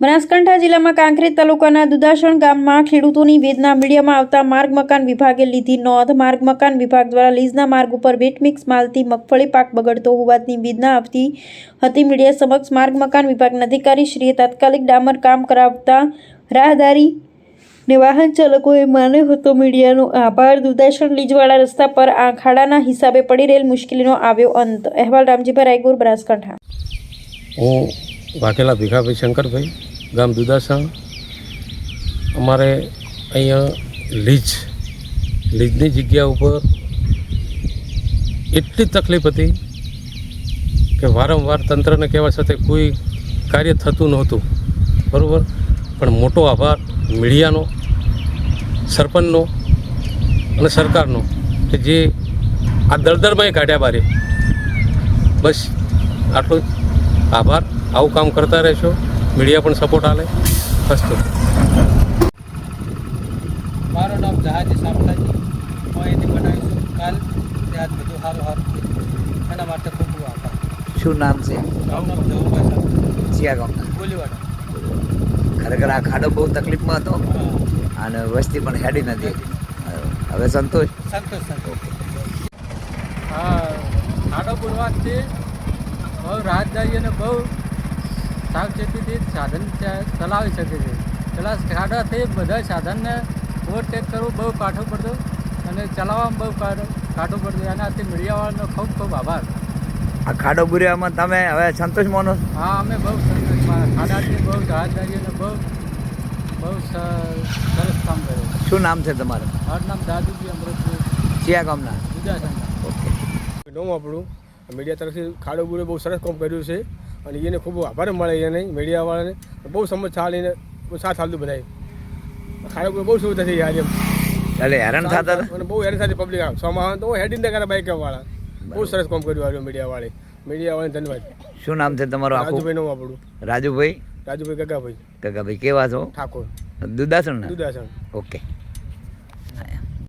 બનાસકાંઠા જિલ્લામાં કાંકરેજ તાલુકાના દુધાસણ ગામમાં ખેડૂતોની વેદના મીડિયામાં આવતા માર્ગ મકાન વિભાગે લીધી નોંધ। માર્ગ મકાન વિભાગ દ્વારા લીઝના માર્ગ ઉપર વેટ મિક્સ માલથી મગફળી પાક બગડતો હોવાની વેદના આવતી હતી। મીડિયા સમક્ષ માર્ગ મકાન વિભાગના અધિકારીશ્રીએ તાત્કાલિક ડામર કામ કરાવતા રાહદારી ને વાહન ચાલકોએ માન્યો હતો મીડિયાનો આભાર। દુધાસણ લીજવાળા રસ્તા પર આ ખાડાના હિસાબે પડી રહેલ મુશ્કેલીનો આવ્યો અંત। અહેવાલ રામજીભાઈ રાયગોર, બનાસકાંઠા। હું વાઘેલા ભીખાભાઈ શંકરભાઈ, ગામ દુધાસણ। અમારે અહીંયા લીજની જગ્યા ઉપર એટલી તકલીફ હતી કે વારંવાર તંત્રને કહેવા છતાં કોઈ કાર્ય થતું નહોતું, બરાબર। પણ મોટો આભાર મીડિયાનો, સરપંચનો અને સરકારનો કે જે આ દળદળમાં કાઢ્યા બારે। બસ આટલો આભાર। આવું કામ કરતા રહેશો, મીડિયા પણ સપોર્ટ આલે। અસ્તુ। મારું નામ જહાજી સામતાજી, હું અહીંથી બનાવીશું કાલ ત્યાં બધું સારું એના માટે ખૂબ ખૂબ આભાર। શું નામ છે? મારું નામ જવુભાઈ સાહેબ, ચિયા ગામના? ગોલીવાડા। ખરેખર આ ખાડો બહુ તકલીફમાં હતો અને વસ્તી પણ હેડી નથી, હવે સંતોષ? હા, ખાડો પૂરવાથી બહુ રાહતદારીઓને બહુ સાવચેતીથી સાધન ચલાવી શકે છે। પેલા ખાડાથી બધા સાધનને ઓવરટેક કરવું બહુ કાઠું પડતું અને ચલાવવામાં બહુ કાઠું પડતું। એનાથી મીડિયાવાળાનો ખૂબ ખૂબ આભાર। આ ખાડો પૂર્યામાં તમે હવે સંતોષ માનો? હા, અમે બહુ સંતોષમાં, ખાડાથી બહુ રાહતદારીઓને બહુ સરસ કામ કર્યું। શું નામ છે તમારું? મારું નામ દાદુજી અમૃતજી, ચિયા ગામના? દુધાસણના। ઓકે। આપણું મીડિયા તરફથી ખાડો બુરે બહુ સરસ કામ કર્યું છે અને એને ખૂબ આભાર મળે એને મીડિયાવાળાને। બહુ સમજ ચાલીને બહુ સાથ હાલતું બધાય। ખાડો બુરે બહુ સુવિધા થઈ આજે એટલે હેરાન થતા હતા અને બહુ હેરાન થતી પબ્લિક। સોમાં તો હેડિંગ ના કરે બાઇકવાળા બહુ સરસ કામ કર્યું આવ્યું મીડિયાવાળાને ધન્યવાદ। શું નામ છે તમારું આખું? રાજુભાઈ નું આપણું રાજુભાઈ? રાજુભાઈ ગગાભાઈ ગગાભાઈ કેવા છો? ઠાકોર, દુધાસણ? દુધાસણ। ઓકે।